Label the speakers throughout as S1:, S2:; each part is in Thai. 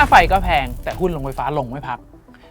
S1: ไฟก็แพงแต่หุ้นโรงไฟฟ้าลงไม่พัก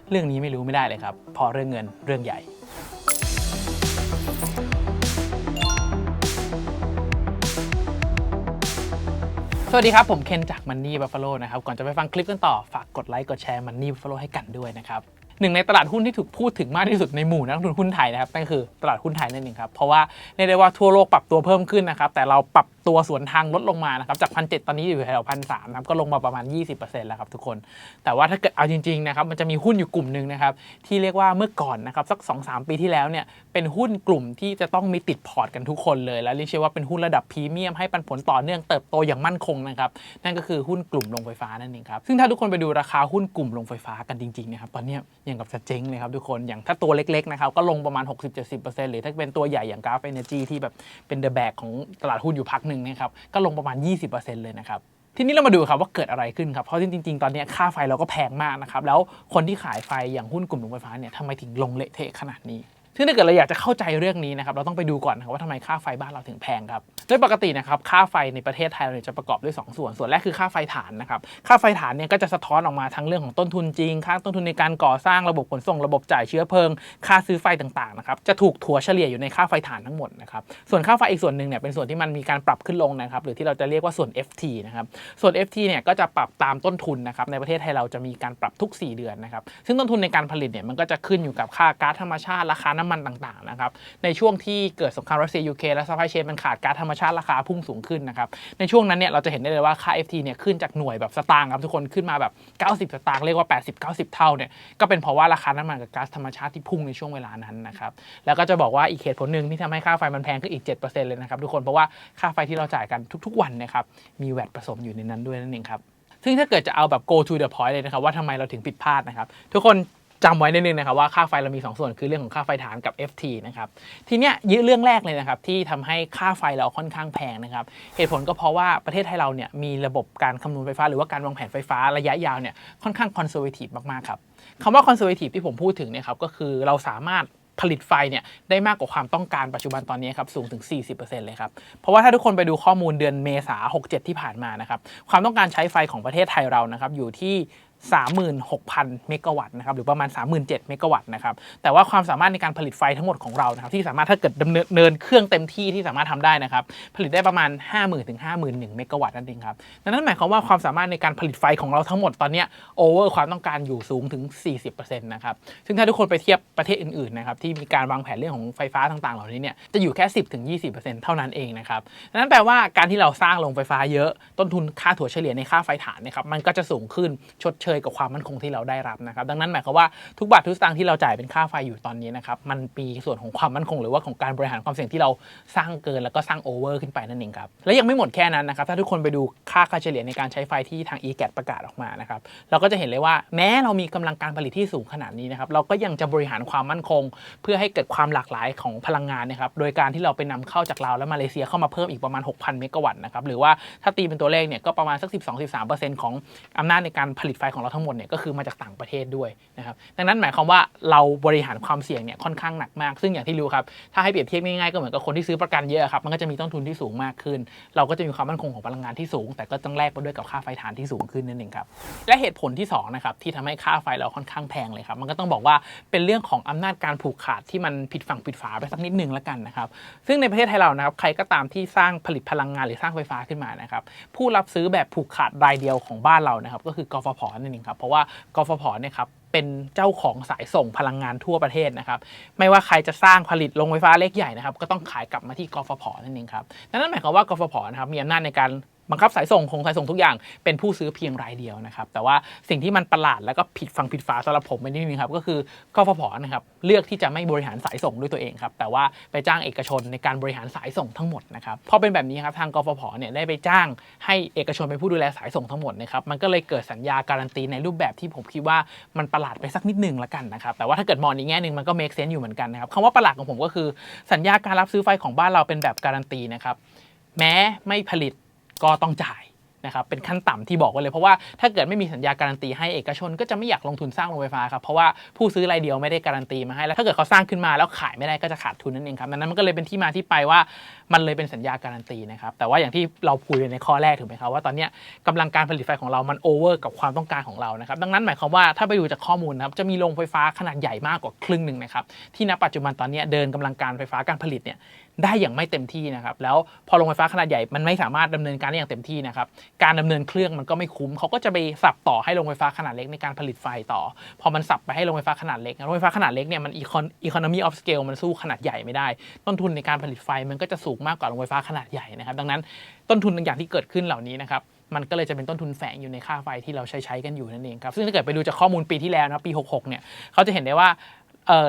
S1: เรื่องนี้ไม่รู้ไม่ได้เลยครับเพราะเรื่องเงินเรื่องใหญ่สวัสดีครับผมเคนจาก Money Buffalo นะครับก่อนจะไปฟังคลิปกันต่อฝากกดไลค์กดแชร์ Money Buffalo ให้กันด้วยนะครับหนึ่งในตลาดหุ้นที่ถูกพูดถึงมากที่สุดในหมู่นักลงทุนหุ้นไทยนะครับนั่นคือตลาดหุ้นไทยนั่นเองครับเพราะว่าเรียกได้ว่าทั่วโลกปรับตัวเพิ่มขึ้นนะครับแต่เราปรับตัวสวนทางลดลงมานะครับจาก 1,700 ตอนนี้อยู่แถว 1,300 นะครับก็ลงมาประมาณ 20% แล้วครับทุกคนแต่ว่าถ้าเกิดเอาจริงๆนะครับมันจะมีหุ้นอยู่กลุ่มนึงนะครับที่เรียกว่าเมื่อก่อนนะครับสัก 2-3 ปีที่แล้วเนี่ยเป็นหุ้นกลุ่มที่จะต้องมีติดพอร์ตกันทุกคนเลยและเรียกว่าเป็นหุ้นระดับพรีเมียมให้ปันผลต่อเนื่องเติบโตอย่างมั่นคงนะครับนั่นก็คือหุ้นกลุ่มโรงไฟฟ้านั่นเองครับซึ่งถ้าทุกคนไปดูราคาหุ้นกลุ่มโรงไฟฟ้ากันจริงๆนะครับตอนนี้อย่างกับจะเจ๊งเลยครับทุกคนอย่างถ้าตัวเล็กๆนะครับก็ลงประมาณ 60-70% หรือถ้าเป็นตัวใหญ่อย่าง Gulf Energy ที่แบบเป็นเดอะแบกของตลาดหุ้นอยู่พักนึงนะครับก็ลงประมาณ 20% เลยนะครับทีนี้เรามาดูครับว่าเกิดอะไรขึ้นครับเพราะจริงๆตอนนี้ค่าไฟเราก็แพงมากนะครับแล้วคนที่ขายไฟอย่างหุ้นกลุ่มโรงไฟฟ้าเนี่ยทำไมถึงลงเละเทะขนาดนี้ซึ่งถ้าเกิดเราอยากจะเข้าใจเรื่องนี้นะครับเราต้องไปดูก่อนว่าทำไมค่าไฟบ้านเราถึงแพงครับโดยปกตินะครับค่าไฟในประเทศไทยเราจะประกอบด้วย2ส่วนแรกคือค่าไฟฐานนะครับค่าไฟฐานเนี่ยก็จะสะท้อนออกมาทั้งเรื่องของต้นทุนจริงค่าต้นทุนในการก่อสร้างระบบขนส่งระบบจ่ายเชื้อเพลิงค่าซื้อไฟต่างๆนะครับจะถูกถัวเฉลี่ยอยู่ในค่าไฟฐานทั้งหมดนะครับส่วนค่าไฟอีกส่วนนึงเนี่ยเป็นส่วนที่มันมีการปรับขึ้นลงนะครับหรือที่เราจะเรียกว่าส่วน FT นะครับส่วน FT เนี่ยก็จะปรับตามต้นทุนนะครับในประเทศไทยเราจะมีการปรับทุก4เดือนนะครับซึ่งต้นทุนในการผลิตเนี่ยมันก็จะขึ้นอยู่กับค่าก๊าซธรรมชาติราคาน้ำมันต่างๆนะครับในช่วงที่เกิดสงครามรัสเซียยูเครนและซัพพลายเชนมันขาดก๊าซธรรมชาติราคาพุ่งสูงขึ้นนะครับในช่วงนั้นเนี่ยเราจะเห็นได้เลยว่าค่า FT เนี่ยขึ้นจากหน่วยแบบสตางค์ครับทุกคนขึ้นมาแบบ90 สตางค์เรียกว่า80-90 เท่าเนี่ยก็เป็นเพราะว่าราคาน้ำมันกับก๊าซธรรมชาติที่พุ่งในช่วงเวลานั้นนะครับแล้วก็จะบอกว่าอีกเหตุผลนึงที่ทำให้ค่าไฟมันแพงขึ้นอีก 7% เลยนะครับทุกคนเพราะว่าค่าไฟที่เราจ่ายกันทุกๆวันนะครับมีแวตผสมอยู่ในนั้นด้วยนั่นเองครับซึ่งถ้าเกิดจะเอาแบบ go to the point เลยนะครับว่าทำไมเราถึงผิดพลาดนะครับทุกคนจำไว้นิดนึงนะครับว่าค่าไฟเรามี2ส่วนคือเรื่องของค่าไฟฐานกับ FT นะครับทีเนี้ยเรื่องแรกเลยนะครับที่ทำให้ค่าไฟเราค่อนข้างแพงนะครับเหตุผลก็เพราะว่าประเทศไทยเราเนี่ยมีระบบการคำนวณไฟฟ้าหรือว่าการวางแผนไฟฟ้าระยะยาวเนี่ยค่อนข้างคอนเซอร์เวทีฟมากๆครับคำว่าคอนเซอร์เวทีฟที่ผมพูดถึงเนี่ยครับก็คือเราสามารถผลิตไฟเนี่ยได้มากกว่าความต้องการปัจจุบันตอนนี้ครับสูงถึง 40% เลยครับเพราะว่าถ้าทุกคนไปดูข้อมูลเดือนเมษายน 67ที่ผ่านมานะครับความต้องการใช้ไฟของประเทศไทยเรานะครับอยู่ที่36,000 เมกะวัตต์นะครับหรือประมาณ 37,000 เมกะวัตต์นะครับแต่ว่าความสามารถในการผลิตไฟทั้งหมดของเรานะครับที่สามารถถ้าเกิดดำเนินเครื่องเต็มที่ที่สามารถทำได้นะครับผลิตได้ประมาณ 50,000 ถึง 51,000 เมกะวัตต์นั่นเองครับนั่นหมายความว่าความสามารถในการผลิตไฟของเราทั้งหมดตอนนี้โอเวอร์ความต้องการอยู่สูงถึง 40% นะครับซึ่งถ้าทุกคนไปเทียบประเทศอื่นๆนะครับที่มีการวางแผนเรื่องของไฟฟ้าต่างๆเหล่านี้เนี่ยจะอยู่แค่ 10-20% เท่านั้นเองนะครับนั่นแปลว่าการที่เราสร้างโรงไฟฟ้าเยอะต้นทุนค่าถั่วเฉลี่ยในค่าไฟฐานนะครับมันก็จะสูงขึ้นชดเชยกับความมั่นคงที่เราได้รับนะครับดังนั้นหมายความว่าทุกบาททุกสตางค์ที่เราจ่ายเป็นค่าไฟอยู่ตอนนี้นะครับมันมีส่วนของความมั่นคงหรือว่าของการบริหารความเสี่ยงที่เราสร้างเกินแล้วก็สร้างโอเวอร์ขึ้นไปนั่นเองครับและยังไม่หมดแค่นั้นนะครับถ้าทุกคนไปดูค่าเฉลี่ยในการใช้ไฟที่ทาง EGAT ประกาศออกมานะครับเราก็จะเห็นเลยว่าแม้เรามีกำลังการผลิตที่สูงขนาดนี้นะครับเราก็ยังจะบริหารความมั่นคงเพื่อให้เกิดความหลากหลายของพลังงานนะครับโดยการที่เราไปนำเข้าจากลาวและมาเลเซียเข้ามาเพิ่มอีกประมาณ 6,000 เมกะวัตต์นะครับหรือว่าถ้าตีเป็นตัวเลขเนี่ยก็ประมาณสัก 12-13% ของอำนาจในการผลิตไฟของเราทั้งหมดเนี่ยก็คือมาจากต่างประเทศด้วยนะครับดังนั้นหมายความว่าเราบริหารความเสี่ยงเนี่ยค่อนข้างหนักมากซึ่งอย่างที่รู้ครับถ้าให้เปรียบเทียบง่ายๆก็เหมือนกับคนที่ซื้อประกันเยอะครับมันก็จะมีต้นทุนที่สูงมากขึ้นเราก็จะมีความมั่นคงของพลังงานที่สูงแต่ก็ต้องแลกไปด้วยกับค่าไฟฐานที่สูงขึ้นนั่นเองครับและเหตุผลที่2นะครับที่ทำให้ค่าไฟเราค่อนข้างแพงเลยครับมันก็ต้องบอกว่าเป็นเรื่องของอำนาจการผูกขาดที่มันผิดฝั่งผิดฝาไปสักนิดนึงแล้วกันนะครับซึ่งในประเทศไทยเรานะครับใครก็ตามที่สร้างผลิตพลังงานหรือสร้างไฟฟ้าขึ้นมานะครับผู้รับซื้อแบบผูกขาดรายเดียวของบ้านเรานะครับก็คือกฟผ.นั่นเองครับเพราะว่ากฟผ.เนี่ยครับเป็นเจ้าของสายส่งพลังงานทั่วประเทศนะครับไม่ว่าใครจะสร้างผลิตโรงไฟฟ้าเล็กใหญ่นะครับก็ต้องขายกลับมาที่กฟผ.นั่นเองครับนั่นหมายความว่ากฟผ.นะครับมีอำนาจในการบังคับสายส่งทุกอย่างเป็นผู้ซื้อเพียงรายเดียวนะครับแต่ว่าสิ่งที่มันประหลาดแล้วก็ผิดฝั่งผิดฝาสำหรับผมเป็นนิดนึงครับก็คือกฟผ.นะครับเลือกที่จะไม่บริหารสายส่งด้วยตัวเองครับแต่ว่าไปจ้างเอกชนในการบริหารสายส่งทั้งหมดนะครับพอเป็นแบบนี้ครับทางกฟผ.เนี่ยได้ไปจ้างให้เอกชนเป็นผู้ดูแลสายส่งทั้งหมดนะครับมันก็เลยเกิดสัญญาการันตีในรูปแบบที่ผมคิดว่ามันประหลาดไปสักนิดนึงละกันนะครับแต่ว่าถ้าเกิดมองอีกแง่นึงมันก็ make sense อยู่เหมือนกันนะครับคำว่าประหลาดของผมก็คือสัญญาการรับซื้อไฟของบ้านเราเป็นแบบการันตีนะครับแม้ไม่ผลิตก็ต้องจ่าย นะครับเป็นขั้นต่ำที่บอกไว้เลยเพราะว่าถ้าเกิดไม่มีสัญญาการันตีให้เอกชนก็จะไม่อยากลงทุนสร้างโรงไฟฟ้าครับเพราะว่าผู้ซื้อรายเดียวไม่ได้การันตีมาให้แล้วถ้าเกิดเขาสร้างขึ้นมาแล้วขายไม่ได้ก็จะขาดทุนนั่นเองครับดังนั้นมันก็เลยเป็นที่มาที่ไปว่ามันเลยเป็นสัญญาการันตีนะครับแต่ว่าอย่างที่เราคุยในข้อแรกถูกไหมครับว่าตอนนี้กำลังการผลิตไฟของเรามันโอเวอร์กับความต้องการของเรานะครับดังนั้นหมายความว่าถ้าไปดูจากข้อมูลนะครับจะมีโรงไฟฟ้าขนาดใหญ่มากกว่าครึ่งหนึ่งนะครับที่ณปัจจุบันตอนนี้เดินกำลังการไฟฟ้าการผลิตเนี่ยได้อย่างไม่เต็มที่นะครับแล้วพอโรงไฟฟ้าขนาดใหญ่มันไม่สามารถดำเนินการได้อย่างเต็มที่นะครับการดำเนินเครื่องมันก็ไม่คุ้มเขาก็จะไปสับต่อให้โรงไฟฟ้าขนาดเล็กในการผลิตไฟต่อพอมันสับไปให้โรงไฟฟ้าขนาดเล็กโรงไฟฟ้าขนาดเล็กเนี่ยมันeconomy of scale มันสู้ขนาดใหญ่ไม่ได้ต้นทุนในการผลิตไฟมันก็จะสูงมากกว่าโรงไฟฟ้าขนาดใหญ่นะครับดังนั้นต้นทุนอย่างที่เกิดขึ้นเหล่านี้นะครับมันก็เลยจะเป็นต้นทุนแฝงอยู่ในค่าไฟที่เราใช้กันอยู่นั่นเองครับซึ่งถ้าเกิดไปดูจากข้อมูลปีที่แล้วนะปี66เนี่ยเขาจะเห็นได้ว่า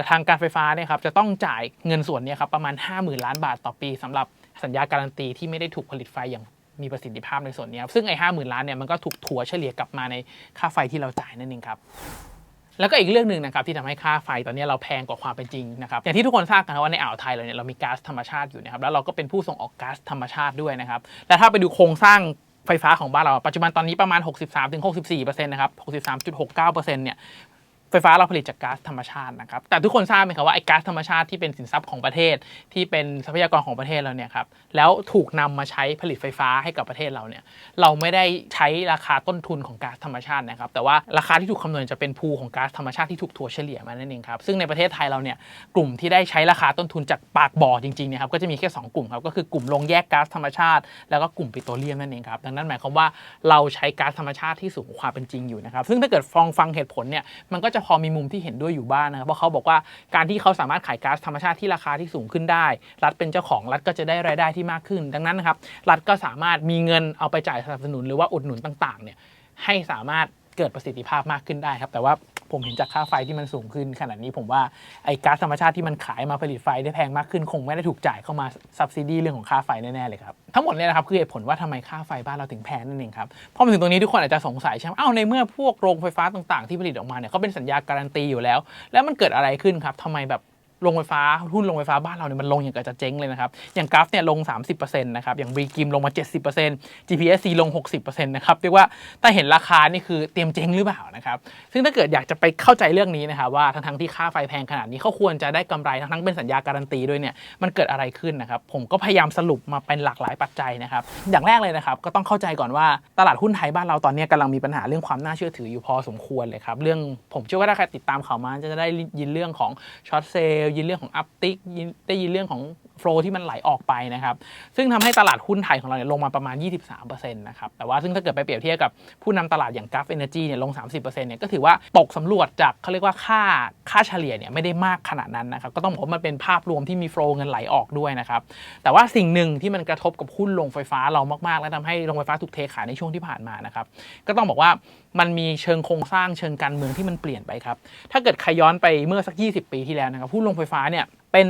S1: ทางการไฟฟ้าเนี่ยครับจะต้องจ่ายเงินส่วนนี้ครับประมาณ 50,000 ล้านบาทต่อปีสำหรับสัญญาการันตีที่ไม่ได้ถูกผลิตไฟอย่างมีประสิทธิภาพในส่วนนี้ครับซึ่งไอ้ 50,000 ล้านเนี่ยมันก็ถูกถัวเฉลี่ยกลับมาในค่าไฟที่เราจ่ายนั่นเองครับแล้วก็อีกเรื่องหนึ่งนะครับที่ทำให้ค่าไฟตอนนี้เราแพงกว่าความเป็นจริงนะครับอย่างที่ทุกคนทราบกันว่าในอ่าวไทยเราเนี่ยเรามีก๊าซธรรมชาติอยู่นะครับแล้วเราก็เป็นผู้ส่งออกก๊าซธรรมชาติด้วยนะครับและถ้าไปดูโครงสร้างไฟฟ้าของบ้านเราปัจจุบันตอนนี้ประมาณ 63-64% นะครับ 63.69% เนี่ยไฟฟ้าเราผลิตจากก๊าซธรรมชาตินะครับแต่ทุกคนทราบไหมครับว่าไอ้ก๊าซธรรมชาติที่เป็นสินทรัพย์ของประเทศที่เป็นทรัพยากรของประเทศเราเนี่ยครับแล้วถูกนำมาใช้ผลิตไฟฟ้าให้กับประเทศเราเนี่ยเราไม่ได้ใช้ราคาต้นทุนของก๊าซธรรมชาตินะครับแต่ว่าราคาที่ถูกคำนวณจะเป็นพูลของก๊าซธรรมชาติที่ถูกถัวเฉลี่ยมานั่นเองครับซึ่งในประเทศไทยเราเนี่ยกลุ่มที่ได้ใช้ราคาต้นทุนจากปากบ่อจริงๆเนี่ยครับก็จะมีแค่2กลุ่มครับก็คือกลุ่มโรงแยกก๊าซธรรมชาติแล้วก็กลุ่มปิโตรเลียมนั่นเองครับดังนั้นหมายความว่าเราใช้ก๊าซธรรมชาติที่สูงกว่าความเป็นจริงอยู่นะครับซึ่งถ้าเกิดฟังเหตุผลเนี่ยมันก็จะพอมีมุมที่เห็นด้วยอยู่บ้างนะครับเพราะเขาบอกว่าการที่เขาสามารถขายก๊าซธรรมชาติที่ราคาที่สูงขึ้นได้รัฐเป็นเจ้าของรัฐก็จะได้รายได้ที่มากขึ้นดังนั้นนะครับรัฐก็สามารถมีเงินเอาไปจ่ายสนับสนุนหรือว่าอุดหนุนต่างๆเนี่ยให้สามารถเกิดประสิทธิภาพมากขึ้นได้ครับแต่ว่าผมเห็นจากค่าไฟที่มันสูงขึ้นขนาดนี้ผมว่าไอ้ก๊าซธรรมชาติที่มันขายมาผลิตไฟได้แพงมากขึ้นคงไม่ได้ถูกจ่ายเข้ามาซับซิดีเรื่องของค่าไฟแน่ๆเลยครับทั้งหมดเนี่ยนะครับคือเหตุผลว่าทำไมค่าไฟบ้านเราถึงแพงนั่นเองครับพอมาถึงตรงนี้ทุกคนอาจจะสงสัยใช่ไหมในเมื่อพวกโรงไฟฟ้าต่างๆที่ผลิตออกมาเนี่ยเขาเป็นสัญญาการันตีอยู่แล้วมันเกิดอะไรขึ้นครับทำไมแบบโรงไฟฟ้าหุ้นโรงไฟฟ้าบ้านเราเนี่ยมันลงอย่างกับจะเจ๊งเลยนะครับอย่างกราฟเนี่ยลง 30% นะครับอย่างบีกิมลงมา 70% GPSC ลง 60% นะครับเรียกว่าถ้าเห็นราคานี่คือเตรียมเจ๊งหรือเปล่านะครับซึ่งถ้าเกิดอยากจะไปเข้าใจเรื่องนี้นะครับว่าทั้งที่ค่าไฟแพงขนาดนี้เขาควรจะได้กำไรทั้งเป็นสัญญาการันตีด้วยเนี่ยมันเกิดอะไรขึ้นนะครับผมก็พยายามสรุปมาเป็นหลากหลายปัจจัยนะครับอย่างแรกเลยนะครับก็ต้องเข้าใจก่อนว่าตลาดหุ้นไทยบ้านเราตอนนี้กำลังมีปัญหาเรื่องความน่าเชื่อถืออยู่พอสมควรเลยครับเรื่องผมเชื่อว่าถ้าใครติดตามข่าวมาจะได้ยินเรื่องของช็อตเซลล์ยินเรื่องของอัพติกได้ยินเรื่องของโฟลที่มันไหลออกไปนะครับซึ่งทำให้ตลาดหุ้นไทยของเราเนี่ยลงมาประมาณ 23% นะครับแต่ว่าซึ่งถ้าเกิดไปเปรียบเทียบกับผู้นำตลาดอย่าง Gulf Energy เนี่ยลง 30% เนี่ยก็ถือว่าตกสำรวจจากเขาเรียกว่าค่าเฉลี่ยเนี่ยไม่ได้มากขนาดนั้นนะครับก็ต้องบอกว่ามันเป็นภาพรวมที่มีโฟลเงินไหลออกด้วยนะครับแต่ว่าสิ่งหนึ่งที่มันกระทบกับหุ้นโรงไฟฟ้าเรามากๆและทำให้โรงไฟฟ้าถูกเทขายในช่วงที่ผ่านมานะครับก็ต้องบอกว่ามันมีเชิงโครงสร้างเชิงการเมืองที่มันเปลี่ยนไปครับถ้าเกิดใครย้อนไปเมื่อสัก20 ปีที่แล้วนะครับหุ้นโรงไฟฟ้าเนี่ยเป็น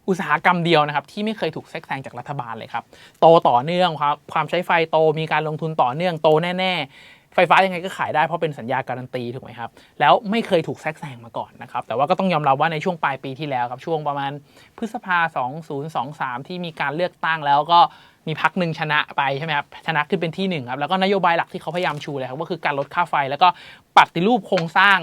S1: อุตสาหกรรมเดียวนะครับที่ไม่เคยถูกแทรกแซงจากรัฐบาลเลยครับโตต่อเนื่องความใช้ไฟโตมีการลงทุนต่อเนื่องโตแน่ๆไฟฟ้ายังไงก็ขายได้เพราะเป็นสัญญาการันตีถูกไหมครับแล้วไม่เคยถูกแทรกแซงมาก่อนนะครับแต่ว่าก็ต้องยอมรับว่าในช่วงปลายปีที่แล้วครับช่วงประมาณพฤษภา2023ที่มีการเลือกตั้งแล้วก็มีพรรคหนึ่งชนะไปใช่ไหมครับชนะขึ้นเป็นที่1ครับแล้วก็นโยบายหลักที่เขาพยายามชูเลยครับก็คือการลดค่าไฟแล้วก็ปฏิรูปโครงสร้า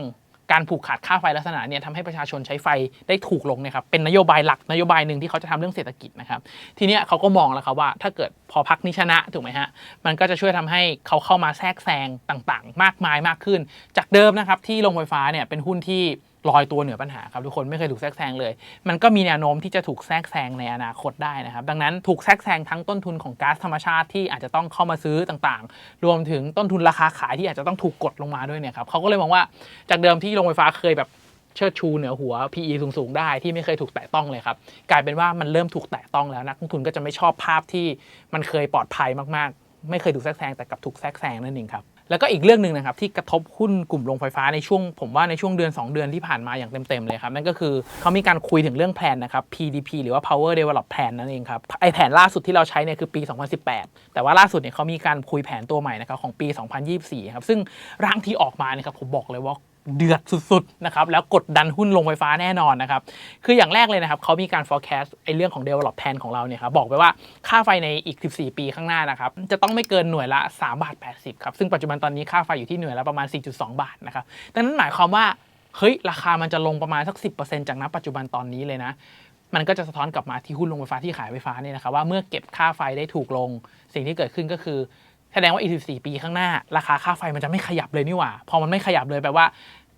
S1: งการผูกขาดค่าไฟลักษณะเนี่ยทำให้ประชาชนใช้ไฟได้ถูกลงนะครับเป็นนโยบายหลักนโยบายหนึ่งที่เขาจะทำเรื่องเศรษฐกิจนะครับทีนี้เขาก็มองแล้วครับว่าถ้าเกิดพอพรรคนี้ชนะถูกไหมฮะมันก็จะช่วยทำให้เขาเข้ามาแทรกแซงต่างๆมากมายมากขึ้นจากเดิมนะครับที่โรงไฟฟ้าเนี่ยเป็นหุ้นที่ลอยตัวเหนือปัญหาครับทุกคนไม่เคยถูกแทรกแซงเลยมันก็มีแนวโน้มที่จะถูกแทรกแซงในอนาคตได้นะครับดังนั้นถูกแทรกแซงทั้งต้นทุนของก๊าซธรรมชาติที่อาจจะต้องเข้ามาซื้อต่างๆรวมถึงต้นทุนราคาขายที่อาจจะต้องถูกกดลงมาด้วยเนี่ยครับเขาก็เลยมองว่าจากเดิมที่โรงไฟฟ้าเคยแบบเชิดชูเหนือหัว PE สูงๆได้ที่ไม่เคยถูกแตะต้องเลยครับกลายเป็นว่ามันเริ่มถูกแตะต้องแล้วนักลงทุนก็จะไม่ชอบภาพที่มันเคยปลอดภัยมากๆไม่เคยถูกแทรกแซงแต่กลับถูกแทรกแซงนั่นเองครับแล้วก็อีกเรื่องนึงนะครับที่กระทบหุ้นกลุ่มโรงไฟฟ้าในช่วงผมว่าในช่วงเดือน2 เดือนที่ผ่านมาอย่างเต็มๆเลยครับนั่นก็คือเขามีการคุยถึงเรื่องแผนนะครับ PDP หรือว่า Power Develop Plan นั่นเองครับไอแผนล่าสุดที่เราใช้เนี่ยคือปี2018แต่ว่าล่าสุดเนี่ยเขามีการคุยแผนตัวใหม่นะครับของปี2024ครับซึ่งร่างที่ออกมาเนี่ยครับผมบอกเลยว่า เดือดสุดๆนะครับแล้วกดดันหุ้นโรงไฟฟ้าแน่นอนนะครับคืออย่างแรกเลยนะครับเขามีการ forecast ไอ้เรื่องของ develop plan ของเราเนี่ยครับบอกไปว่าค่าไฟในอีก14ปีข้างหน้านะครับจะต้องไม่เกินหน่วยละ3.80 บาทครับซึ่งปัจจุบันตอนนี้ค่าไฟอยู่ที่หน่วยละประมาณ4.2 บาทนะครับดังนั้นหมายความว่าเฮ้ยราคามันจะลงประมาณสัก 10% จากณปัจจุบันตอนนี้เลยนะมันก็จะสะท้อนกลับมาที่หุ้นโรงไฟฟ้าที่ขายไฟฟ้าเนี่ยนะครับว่าเมื่อเก็บค่าไฟได้ถูกลงสิ่งที่เกิดขึ้นก็คือแสดงว่าอีก14 ปีข้างหน้าราคาค่าไฟมันจะไม่ขยับเลยนี่หว่าพอมันไม่ขยับเลยแปลว่า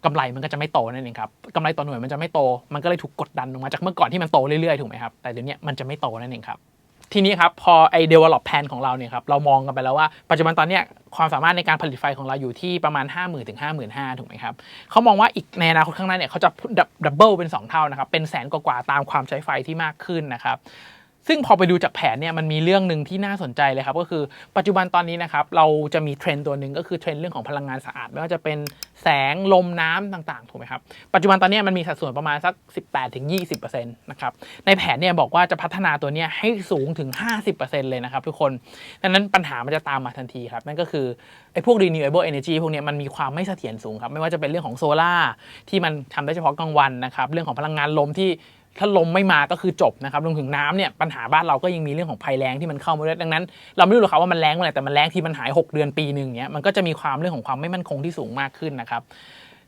S1: กำไรมันก็จะไม่โตนั่นเองครับกำไรต่อหน่วยมันจะไม่โตมันก็เลยถูกกดดันลงมาจากเมื่อก่อนที่มันโตเรื่อยๆถูกไหมครับแต่เดี๋ยวนี้มันจะไม่โตนั่นเองครับทีนี้ครับพอไอ้ develop plan ของเราเนี่ยครับเรามองกันไปแล้วว่าปัจจุบันตอนนี้ความสามารถในการผลิตไฟของเราอยู่ที่ประมาณ 50,000 ถึง 55,000 ถูกไหมครับเขามองว่าอีกในอนาคตข้างหน้าเนี่ยเขาจะดับเบิลเป็น2 เท่านะครับเป็นแสนกว่าๆตามความใช้ไฟที่มากขึ้นนะครับซึ่งพอไปดูจากแผนเนี่ยมันมีเรื่องหนึ่งที่น่าสนใจเลยครับก็คือปัจจุบันตอนนี้นะครับเราจะมีเทรนด์ตัวหนึ่งก็คือเทรนด์เรื่องของพลังงานสะอาดไม่ว่าจะเป็นแสงลมน้ำต่างๆถูกไหมครับปัจจุบันตอนนี้มันมีสัดส่วนประมาณสัก 18-20% นะครับในแผนเนี่ยบอกว่าจะพัฒนาตัวนี้ให้สูงถึง 50% เลยนะครับทุกคนดังนั้นปัญหามันจะตามมาทันทีครับนั่นก็คือไอ้พวก renewable energy พวกนี้มันมีความไม่เสถียรสูงครับไม่ว่าจะเป็นเรื่องของโซล่าที่มันทำได้เฉพาะกลางวันนะครับเรื่องของพลังงานลมที่ถ้าลมไม่มาก็คือจบนะครับรวมถึงน้ำเนี่ยปัญหาบ้านเราก็ยังมีเรื่องของภัยแล้งที่มันเข้ามาด้วยดังนั้นเราไม่รู้หรอกครับว่ามันแล้งเมื่อไหร่แต่มันแล้งที่มันหาย6 เดือนปีนึงเนี้ยมันก็จะมีความเรื่องของความไม่มั่นคงที่สูงมากขึ้นนะครั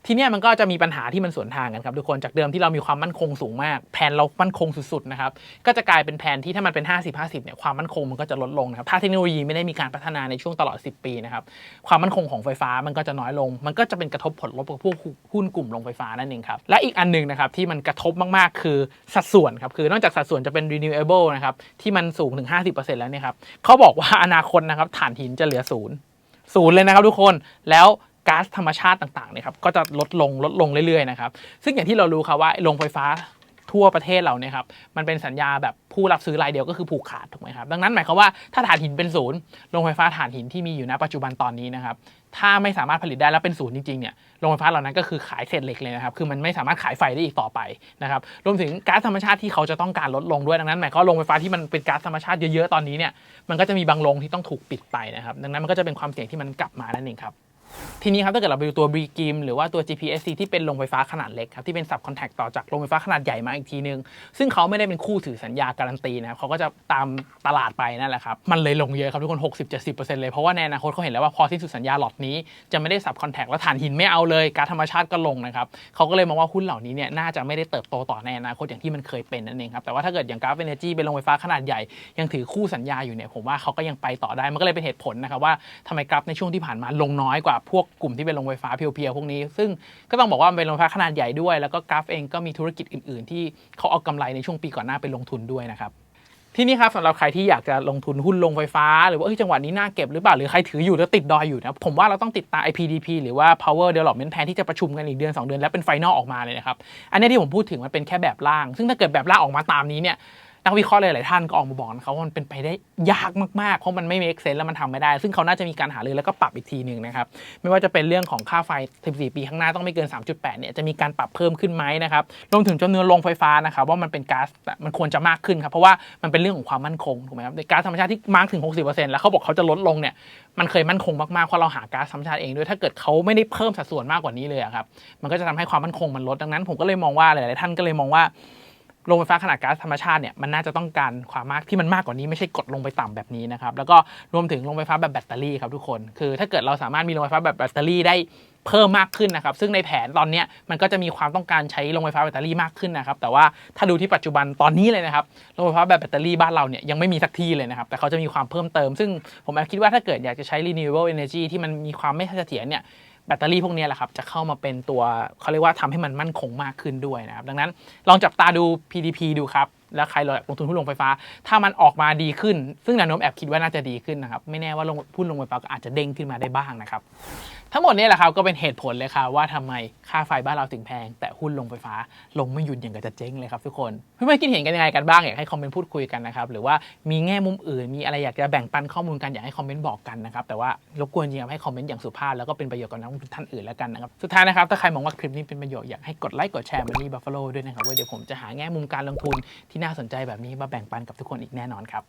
S1: บทีเนี้ยมันก็จะมีปัญหาที่มันสวนทางกันครับทุกคนจากเดิมที่เรามีความมั่นคงสูงมากแผนเรามั่นคงสุดๆนะครับก็จะกลายเป็นแผนที่ถ้ามันเป็น50-50เนี่ยความมั่นคงมันก็จะลดลงนะครับถ้าเทคโนโลยีไม่ได้มีการพัฒนาในช่วงตลอด10 ปีนะครับความมั่นคงของไฟฟ้ามันก็จะน้อยลงมันก็จะเป็นกระทบผลลบกับพวกหุ้นกลุ่มโรงไฟฟ้านั่นเองครับและอีกอันนึงนะครับที่มันกระทบมากๆคือสัดส่วนครับคือนอกจากสัดส่วนจะเป็น renewable นะครับที่มันสูงถึง 50% แล้วเนี่ยครับเขาบอกว่าอนาคตนะครับถ่านหินจะเหลือศูนย์เลยนะครับทุกคนแล้วก๊าซธรรมชาติต่างๆเนี่ยครับก็จะลดลงเรื่อยๆนะครับซึ่งอย่างที่เรารู้ครับว่าโรงไฟฟ้าทั่วประเทศเราเนี่ยครับมันเป็นสัญญาแบบผู้รับซื้อรายเดียวก็คือผูกขาดถูกไหมครับดังนั้นหมายความว่าถ้าถ่านหินเป็นศูนย์โรงไฟฟ้าถ่านหินที่มีอยู่ณปัจจุบันตอนนี้นะครับถ้าไม่สามารถผลิตได้แล้วเป็นศูนย์จริงๆเนี่ยโรงไฟฟ้าเหล่านั้นก็คือขายเศษเหล็กเลยนะครับคือมันไม่สามารถขายไฟได้อีกต่อไปนะครับรวมถึงก๊าซธรรมชาติที่เขาจะต้องการลดลงด้วยดังนั้นหมายความว่าโรงไฟฟ้าที่มันเป็นก๊าซธรรมชาติเยอะๆตอนนี้เนี่ยมันก็จะมีบางโรงที่ต้องถูกปิดไปนะครับดังนั้นมันก็จะเป็นความเสี่ยงที่มันกลับมานั่นเองครับทีนี้ครับถ้าเกิดเราไปดูตัว BRIGIM หรือว่าตัว GPSC ที่เป็นโรงไฟฟ้าขนาดเล็กครับที่เป็น Sub Contract ต่อจากโรงไฟฟ้าขนาดใหญ่มาอีกทีนึงซึ่งเขาไม่ได้เป็นคู่ถือสัญญาการันตีนะครับเขาก็จะตามตลาดไปนั่นแหละครับมันเลยลงเยอะครับทุกคน 60-70% เลยเพราะว่าในอนาคตเขาเห็นแล้วว่าพอสิ้นสุดสัญญาล็อตนี้จะไม่ได้ Sub Contract แล้วถ่านหินไม่เอาเลยก๊าซธรรมชาติก็ลงนะครับเขาก็เลยมองว่าหุ้นเหล่านี้เนี่ยน่าจะไม่ได้เติบโตต่อในอนาคตอย่างที่มันเคยเป็นนั่นเองครับแต่ว่าถ้าเกิดอย่าง Gulf Energy เป็นโรงไฟฟ้าขนาดใหญ่ยังถือคู่สัญญาอยู่เนี่ยผมว่าเขาก็ยังไปต่อได้มันก็เลยเป็นเหตุผลนะครับว่าทำไม Gulf ในช่วงที่ผ่านมาลงน้อยกว่าพวกกลุ่มที่เป็นโรงไฟฟ้าเพียวๆพวกนี้ซึ่งก็ต้องบอกว่าเป็นโรงไฟฟ้าขนาดใหญ่ด้วยแล้วก็กราฟเองก็มีธุรกิจอื่นๆที่เขาเอากำไรในช่วงปีก่อนหน้าไปลงทุนด้วยนะครับที่นี่ครับสำหรับใครที่อยากจะลงทุนหุ้นโรงไฟฟ้าหรือว่าจังหวะนี้น่าเก็บหรือเปล่าหรือใครถืออยู่แล้วติดดอยอยู่นะผมว่าเราต้องติดตาม IPDP หรือว่า Power Development Plan ที่จะประชุมกันอีกเดือน2 เดือนแล้วเป็นไฟนอลออกมาเลยนะครับอันนี้ที่ผมพูดถึงมันเป็นแค่แบบร่างซึ่งถ้าเกิดแบบร่างออกมาตามนี้เนี่ยนักวิเคราะห์หลายๆท่านก็ออกมาบอกนะครับว่ามันเป็นไปได้ยากมากๆเพราะมันไม่ make sense แล้วมันทำไม่ได้ซึ่งเขาน่าจะมีการหารือแล้วก็ปรับอีกทีนึงนะครับไม่ว่าจะเป็นเรื่องของค่าไฟ14 ปีข้างหน้าต้องไม่เกิน 3.8 เนี่ยจะมีการปรับเพิ่มขึ้นไหมนะครับรวมถึงจำนวนโรงไฟฟ้านะครับว่ามันเป็นก๊าซมันควรจะมากขึ้นครับเพราะว่ามันเป็นเรื่องของความมั่นคงถูกไหมครับในก๊าซธรรมชาติที่มากถึง 60% แล้วเขาบอกเขาจะลดลงเนี่ยมันเคยมั่นคงมากๆเพราะเราหาก๊าซธรรมชาติเองด้วยถ้าเกิดเขาไม่ได้เพิ่มสัดส่วนมากกว่านี้เลยครับมันก็จะทำให้ความมั่นคงมันลดดังนั้นผมก็เลยมองว่าหลายๆท่านก็เลยมองว่าโรงไฟฟ้าขนาดก๊าซธรรมชาติเนี่ยมันน่าจะต้องการความมากที่มันมากกว่านี้ไม่ใช่กดลงไปต่ำแบบนี้นะครับแล้วก็รวมถึงโรงไฟฟ้าแบบแบตเตอรี่ครับทุกคนคือถ้าเกิดเราสามารถมีโรงไฟฟ้าแบบแบตเตอรี่ได้เพิ่มมากขึ้นนะครับซึ่งในแผนตอนนี้มันก็จะมีความต้องการใช้โรงไฟฟ้าแบตเตอรี่มากขึ้นนะครับแต่ว่าถ้าดูที่ปัจจุบันตอนนี้เลยนะครับโรงไฟฟ้าแบบแบตเตอรี่บ้านเราเนี่ยยังไม่มีสักที่เลยนะครับแต่เขาจะมีความเพิ่มเติมซึ่งผมคิดว่าถ้าเกิดอยากจะใช้ renewable energy ที่มันมีความไม่เสถียรเนี่ยแบตเตอรี่พวกนี้แหละครับจะเข้ามาเป็นตัวเขาเรียกว่าทำให้มันมั่นคงมากขึ้นด้วยนะครับดังนั้นลองจับตาดู PDP ดูครับแล้วใครลงทุนหุ้นโรงไฟฟ้าถ้ามันออกมาดีขึ้นซึ่งแนวโน้มแอบคิดว่าน่าจะดีขึ้นนะครับไม่แน่ว่าหุ้นโรงไฟฟ้าก็อาจจะเด้งขึ้นมาได้บ้างนะครับทั้งหมดนี้แหละครับก็เป็นเหตุผลเลยครับว่าทำไมค่าไฟบ้านเราถึงแพงแต่หุ้นโรงไฟฟ้าลงไม่หยุดอย่างกับจะเจ๊งเลยครับทุกคนเพื่อนๆคิดเห็นกันยังไงกันบ้างอยากให้คอมเมนต์พูดคุยกันนะครับหรือว่ามีแง่มุมอื่นมีอะไรอยากจะแบ่งปันข้อมูลกันอยากให้คอมเมนต์บอกกันนะครับแต่ว่ารบกวนจริงๆให้คอมเมนต์อย่างสุภาพแล้วก็เป็นประโยชน์กับนักลงทุนท่านอื่นแล้วกันนะครับสุดท้ายนะครับถ้าใครมองว่าคลิปนี้เป็นประโยชน์อยากให้กดไลค์กดแชร์Money Buffaloด้วยนะครับว่าเดี๋ยวผมจะหาแง่มุมการลงทุนที่น่าสนใจแบบนี้มาแบ่งปันกับทุกคนอีกแน่นอนครับ